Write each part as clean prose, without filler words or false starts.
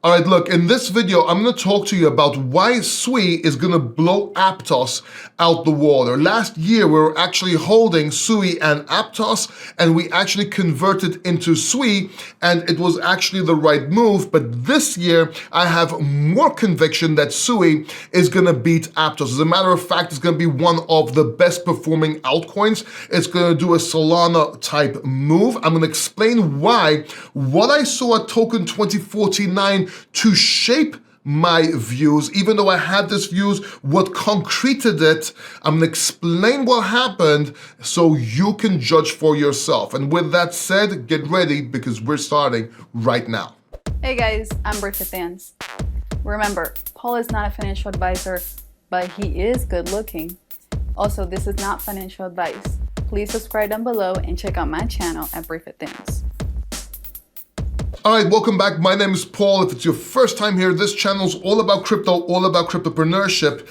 All right, look, in this video, I'm gonna talk to you about why SUI is gonna blow Aptos out the water. Last year, we were actually holding SUI and Aptos, and we actually converted into SUI, and it was actually the right move. But this year, I have more conviction that SUI is gonna beat Aptos. As a matter of fact, it's gonna be one of the best performing altcoins. It's gonna do a Solana type move. I'm gonna explain why, what I saw at token 2049 to shape my views, even though I had these views, what concreted it. I'm gonna explain what happened so you can judge for yourself. And with that said, get ready because we're starting right now. Hey guys, I'm Britta Thans. Remember, Paul is not a financial advisor, but he is good looking. Also, this is not financial advice. Please subscribe down below and check out my channel at Britta Thans. All right, welcome back. My name is Paul. If it's your first time here, this channel is all about crypto, all about cryptopreneurship.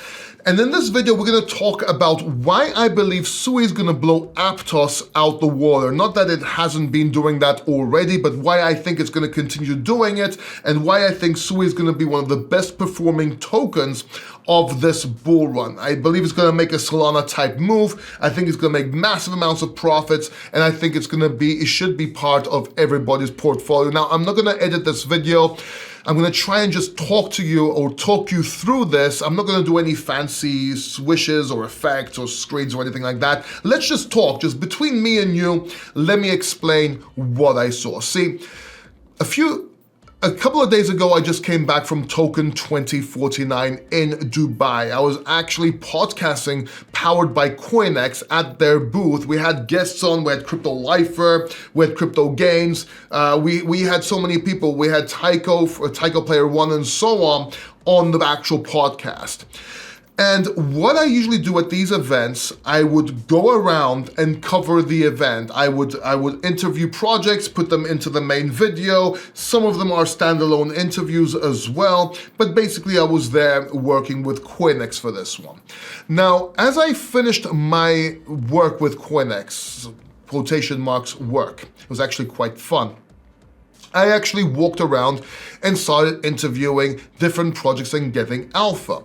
And in this video, we're gonna talk about why I believe SUI is gonna blow Aptos out the water. Not that it hasn't been doing that already, but why I think it's gonna continue doing it, and why I think SUI is gonna be one of the best performing tokens of this bull run. I believe it's gonna make a Solana type move. I think it's gonna make massive amounts of profits, and I think it should be part of everybody's portfolio. Now, I'm not gonna edit this video. I'm gonna try and just talk you through this. I'm not gonna do any fancy swishes or effects or screens or anything like that. Let's just talk, just between me and you, let me explain what I saw. See, a couple of days ago, I just came back from token 2049 in Dubai. I was actually podcasting powered by CoinEx at their booth. We had guests on, we had Crypto Lifer, we had Crypto Gains. We had so many people. We had Tycho Player One and so on the actual podcast. And what I usually do at these events, I would go around and cover the event. I would interview projects, put them into the main video. Some of them are standalone interviews as well, but basically I was there working with CoinEx for this one. Now, as I finished my work with CoinEx, quotation marks work, it was actually quite fun. I actually walked around and started interviewing different projects and getting alpha.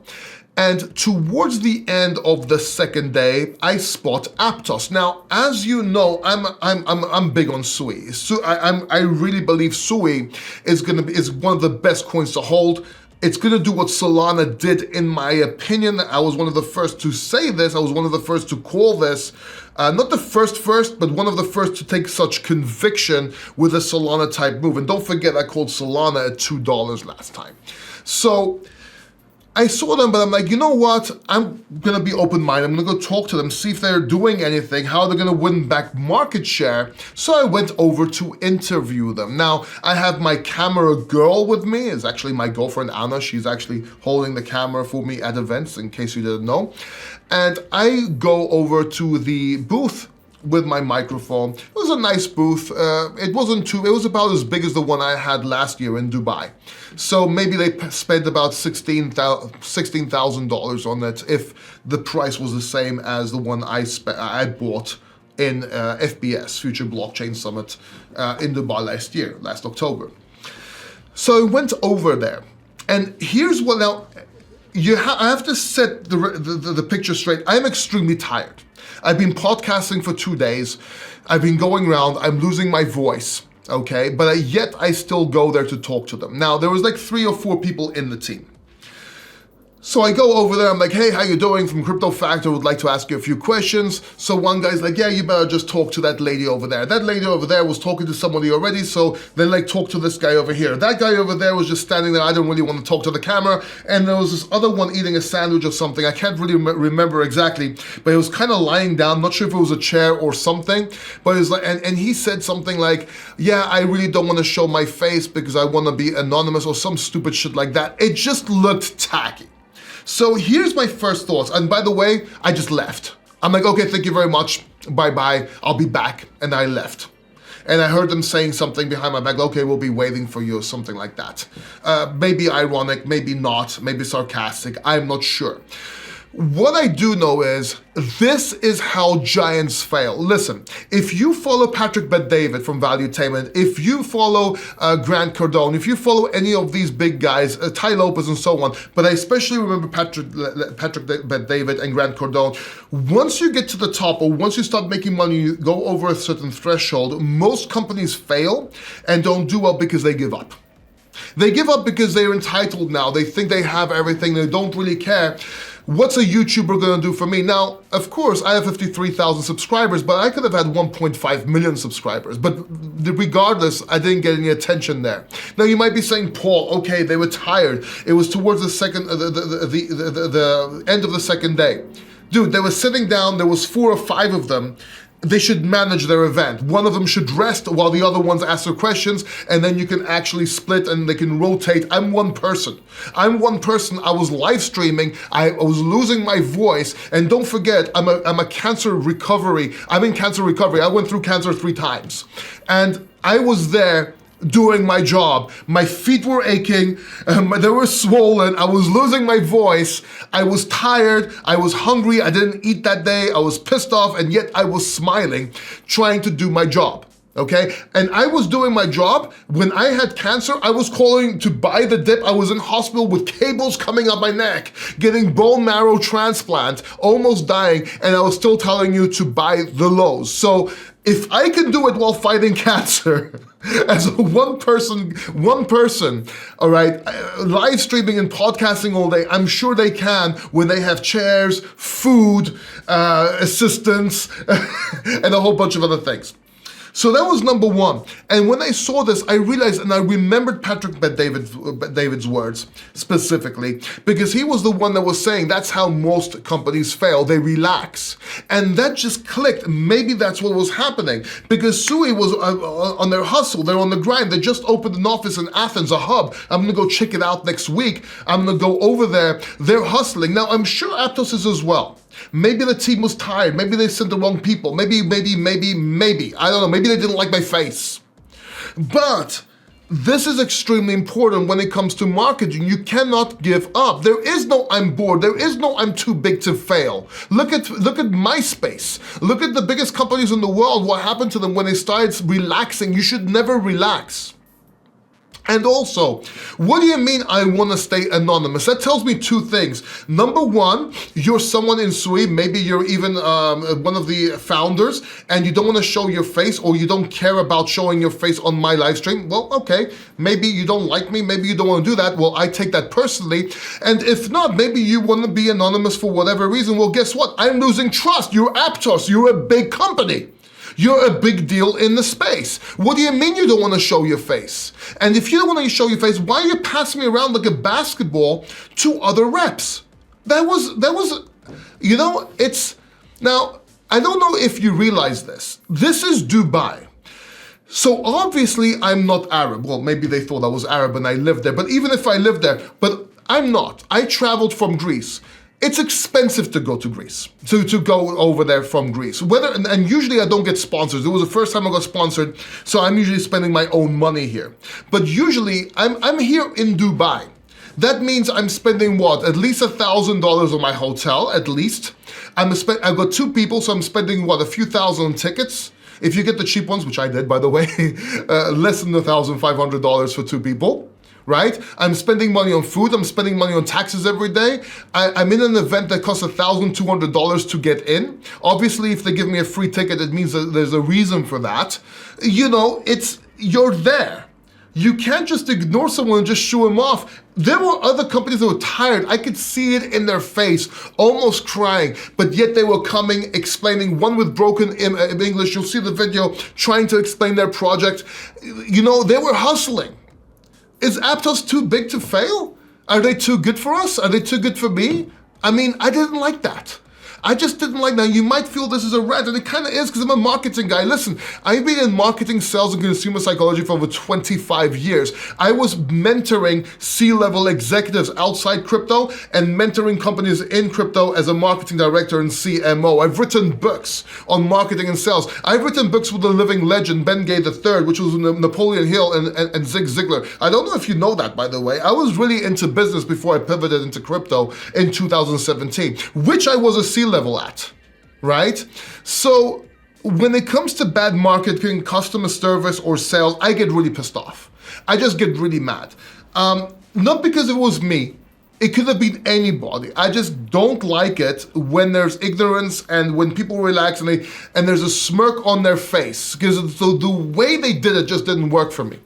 And towards the end of the second day, I spot Aptos. Now, as you know, I'm big on SUI. I really believe SUI is one of the best coins to hold. It's gonna do what Solana did, in my opinion. I was one of the first to say this. I was one of the first to call this. Not the first, but one of the first to take such conviction with a Solana type move. And don't forget, I called Solana at $2 last time. So I saw them, but I'm like, you know what? I'm gonna be open-minded. I'm gonna go talk to them, see if they're doing anything, how they're gonna win back market share. So I went over to interview them. Now, I have my camera girl with me. It's actually my girlfriend, Anna. She's actually holding the camera for me at events, in case you didn't know. And I go over to the booth with my microphone. It was a nice booth. It was about as big as the one I had last year in Dubai. So maybe they spent about $16,000 on it if the price was the same as the one I bought in FBS, Future Blockchain Summit, in Dubai last October. So I went over there, and here's what now, I have to set the picture straight. I'm extremely tired. I've been podcasting for 2 days. I've been going around. I'm losing my voice, okay? But yet I still go there to talk to them. Now, there was like 3 or 4 people in the team. So I go over there, I'm like, hey, how you doing? From Crypto Factor, would like to ask you a few questions. So one guy's like, yeah, you better just talk to that lady over there. That lady over there was talking to somebody already, so then like talk to this guy over here. That guy over there was just standing there. I don't really want to talk to the camera. And there was this other one eating a sandwich or something. I can't really remember exactly, but he was kind of lying down. Not sure if it was a chair or something, but it was like, and he said something like, yeah, I really don't want to show my face because I want to be anonymous or some stupid shit like that. It just looked tacky. So here's my first thoughts. And by the way, I just left. I'm like, okay, thank you very much. Bye-bye. I'll be back. And I left. And I heard them saying something behind my back, okay, we'll be waiting for you or something like that. Maybe ironic, maybe not, maybe sarcastic. I'm not sure. what I do know is this is how giants fail. Listen, if you follow Patrick Bet-David from Valuetainment, if you follow Grant Cardone, if you follow any of these big guys, Ty Lopez and so on, but I especially remember Patrick Bet-David and Grant Cardone, once you get to the top or once you start making money, you go over a certain threshold, most companies fail and don't do well because they give up. They give up because they're entitled now. They think they have everything. They don't really care. What's a YouTuber gonna do for me? Now, of course, I have 53,000 subscribers, but I could have had 1.5 million subscribers. But regardless, I didn't get any attention there. Now, you might be saying, Paul, okay, they were tired. It was towards the end of the second day. Dude, they were sitting down, there was 4 or 5 of them. They should manage their event. One of them should rest while the other ones ask their questions, and then you can actually split and they can rotate. I'm one person. I was live streaming. I was losing my voice. And don't forget, I'm in cancer recovery. I went through cancer 3 times. And I was there doing my job. My feet were aching, they were swollen, I was losing my voice, I was tired, I was hungry, I didn't eat that day, I was pissed off, and yet I was smiling, trying to do my job. Okay, and I was doing my job. When I had cancer, I was calling to buy the dip. I was in hospital with cables coming up my neck, getting bone marrow transplant, almost dying, and I was still telling you to buy the lows. So if I can do it while fighting cancer, as one person, all right, live streaming and podcasting all day, I'm sure they can when they have chairs, food, assistance, and a whole bunch of other things. So that was number one. And when I saw this, I realized, and I remembered Patrick Bet-David's words specifically, because he was the one that was saying that's how most companies fail. They relax. And that just clicked. Maybe that's what was happening, because SUI was on their hustle. They're on the grind. They just opened an office in Athens, a hub. I'm going to go check it out next week. I'm going to go over there. They're hustling. Now, I'm sure Aptos is as well. Maybe the team was tired. Maybe they sent the wrong people. Maybe. I don't know. Maybe they didn't like my face. But this is extremely important when it comes to marketing. You cannot give up. There is no I'm bored. There is no I'm too big to fail. Look at MySpace. Look at the biggest companies in the world. What happened to them when they started relaxing? You should never relax. And also, what do you mean I want to stay anonymous? That tells me 2 things. Number one, you're someone in SUI, maybe you're even one of the founders, and you don't want to show your face, or you don't care about showing your face on my live stream. Well, okay, maybe you don't like me, maybe you don't want to do that. Well, I take that personally. And if not, maybe you want to be anonymous for whatever reason. Well, guess what? I'm losing trust. You're Aptos, you're a big company. You're a big deal in the space. What do you mean you don't want to show your face? And if you don't want to show your face, why are you passing me around like a basketball to other reps? That was, you know, now, I don't know if you realize this. This is Dubai. So obviously I'm not Arab. Well, maybe they thought I was Arab and I lived there, but even if I lived there, but I'm not. I traveled from Greece. It's expensive to go to Greece, to go over there from Greece. And usually I don't get sponsors. It was the first time I got sponsored, so I'm usually spending my own money here. But usually I'm here in Dubai. That means I'm spending what? At least $1,000 on my hotel, at least. I've got 2 people, so I'm spending what? A few thousand on tickets. If you get the cheap ones, which I did, by the way, less than $1,500 for 2 people. Right? I'm spending money on food, I'm spending money on taxes every day. I'm in an event that costs $1,200 to get in. Obviously, if they give me a free ticket, it means that there's a reason for that. You know, you're there. You can't just ignore someone and just shoo them off. There were other companies that were tired. I could see it in their face, almost crying, but yet they were coming, explaining, one with broken English. You'll see the video trying to explain their project. You know, they were hustling. Is Aptos too big to fail? Are they too good for us? Are they too good for me? I mean, I didn't like that. I just didn't like. Now you might feel this is a rant, and it kind of is because I'm a marketing guy. Listen, I've been in marketing, sales, and consumer psychology for over 25 years. I was mentoring C-level executives outside crypto and mentoring companies in crypto as a marketing director and CMO. I've written books on marketing and sales. I've written books with the living legend, Ben Gay III, which was Napoleon Hill and Zig Ziglar. I don't know if you know that, by the way. I was really into business before I pivoted into crypto in 2017, which I was a C-level at, right? So when it comes to bad marketing, customer service, or sales, I get really pissed off. I just get really mad. Not because it was me. It could have been anybody. I just don't like it when there's ignorance and when people relax and there's a smirk on their face, because the way they did it just didn't work for me.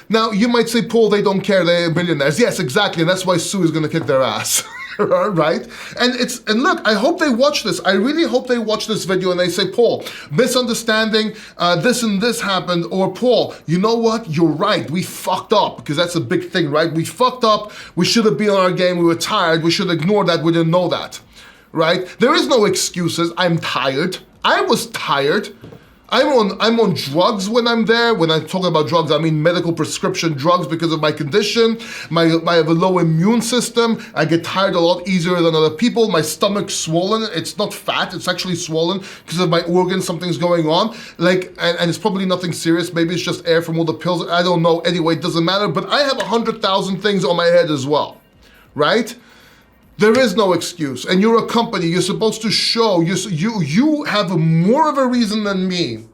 Now, you might say, Paul, they don't care, they're millionaires. Yes, exactly, and that's why SUI is gonna kick their ass, right? And look, I hope they watch this. I really hope they watch this video and they say, Paul, misunderstanding, this and this happened, or Paul, you know what, you're right, we fucked up, because that's a big thing, right? We fucked up, we should have been on our game, we were tired, we should ignore that, we didn't know that, right? There is no excuses, I'm tired. I was tired. I'm on drugs when I'm there. When I'm talking about drugs, I mean medical prescription drugs because of my condition. I have a low immune system. I get tired a lot easier than other people. My stomach's swollen. It's not fat, it's actually swollen because of my organs, something's going on. And it's probably nothing serious. Maybe it's just air from all the pills. I don't know. Anyway, it doesn't matter. But I have 100,000 things on my head as well, right? There is no excuse, and you're a company, you're supposed to show, you have more of a reason than me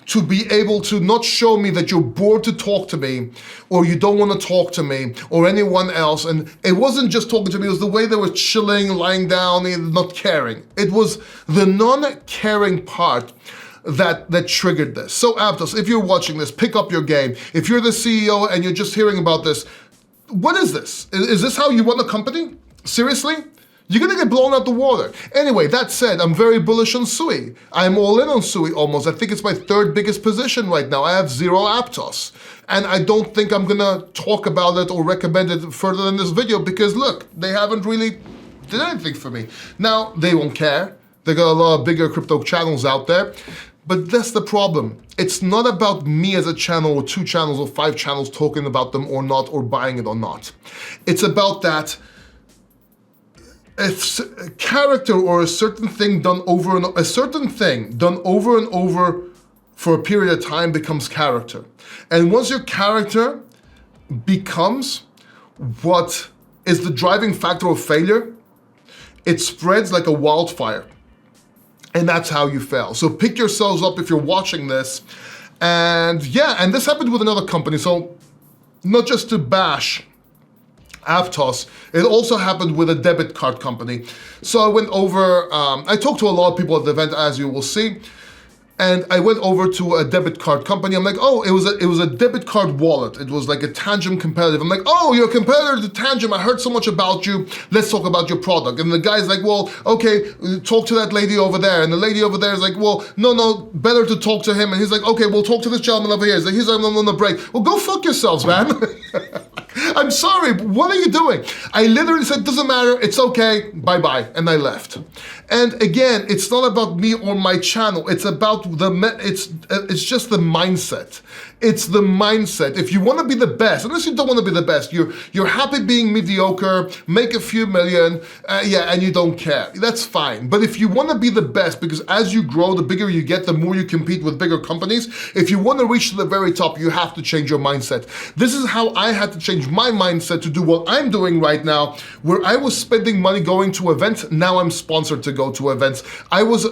to be able to not show me that you're bored to talk to me, or you don't want to talk to me, or anyone else. And it wasn't just talking to me, it was the way they were chilling, lying down, and not caring. It was the non-caring part that triggered this. So Aptos, if you're watching this, pick up your game. If you're the CEO and you're just hearing about this, what is this? Is this how you run a company? Seriously? You're gonna get blown out the water. Anyway, that said, I'm very bullish on SUI. I'm all in on SUI almost. I think it's my third biggest position right now. I have 0 Aptos. And I don't think I'm gonna talk about it or recommend it further in this video because look, they haven't really did anything for me. Now, they won't care. They got a lot of bigger crypto channels out there. But that's the problem. It's not about me as a channel or 2 channels or 5 channels talking about them or not, or buying it or not. It's about that if a character or a certain thing done over and over for a period of time becomes character. And once your character becomes what is the driving factor of failure, it spreads like a wildfire. And that's how you fail. So pick yourselves up if you're watching this. And yeah, and this happened with another company. So not just to bash Aptos, it also happened with a debit card company. So I went over, I talked to a lot of people at the event, as you will see, and I went over to a debit card company. I'm like, oh, it was a debit card wallet. It was like a Tangent competitive. I'm like, oh, you're a competitor to Tangent. I heard so much about you. Let's talk about your product. And the guy's like, well, okay, talk to that lady over there. And the lady over there is like, well, no, better to talk to him. And he's like, okay, we'll talk to this gentleman over here. He's like, I'm on the break. Well, go fuck yourselves, man. I'm sorry, what are you doing? I literally said, doesn't matter, it's okay, bye-bye, and I left. And again, it's not about me or my channel, it's about it's just the mindset. It's the mindset. If you want to be the best, unless you don't want to be the best, you're happy being mediocre, make a few million, and you don't care. That's fine. But if you want to be the best, because as you grow, the bigger you get, the more you compete with bigger companies. If you want to reach to the very top, you have to change your mindset. This is how I had to change my mindset to do what I'm doing right now, where I was spending money going to events. Now I'm sponsored to go to events. I was,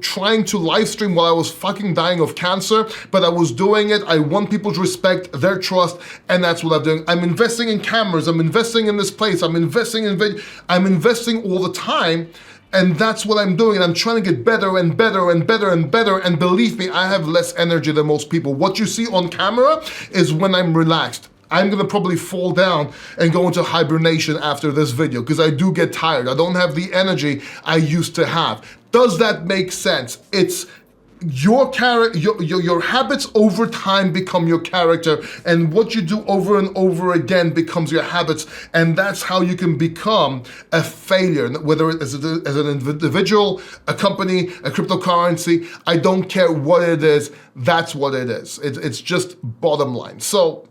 trying to live stream while I was fucking dying of cancer, but I was doing it. I want people to respect their trust, and that's what I'm doing. I'm investing in cameras, I'm investing in this place, I'm investing in video, I'm investing all the time, and that's what I'm doing. And I'm trying to get better and better and better and better, and believe me, I have less energy than most people. What you see on camera is when I'm relaxed. I'm gonna probably fall down and go into hibernation after this video because I do get tired. I don't have the energy I used to have. Does that make sense? It's your habits over time become your character, and what you do over and over again becomes your habits, and that's how you can become a failure, whether it is as an individual, a company, a cryptocurrency. I don't care what it is, that's what it is. It's just bottom line. So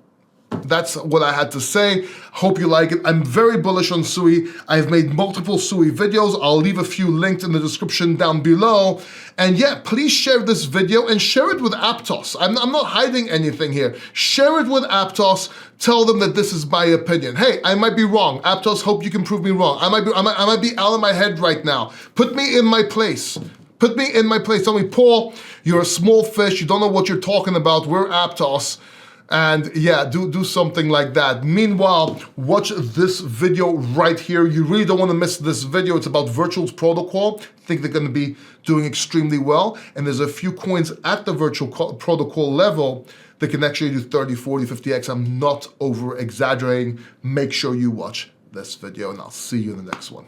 that's what I had to say. Hope you like it. I'm very bullish on SUI. I've made multiple SUI videos. I'll leave a few linked in the description down below. And yeah, please share this video and share it with Aptos. I'm not hiding anything here. Share it with Aptos. Tell them that this is my opinion. Hey, I might be wrong. Aptos, hope you can prove me wrong. I might be out of my head right now. Put me in my place. Put me in my place. Tell me, Paul, you're a small fish. You don't know what you're talking about. We're Aptos. And yeah, do something like that. Meanwhile, watch this video right here. You really don't want to miss this video. It's about Virtual's protocol. I think they're going to be doing extremely well. And there's a few coins at the Virtual protocol level that can actually do 30, 40, 50x. I'm not over exaggerating. Make sure you watch this video, and I'll see you in the next one.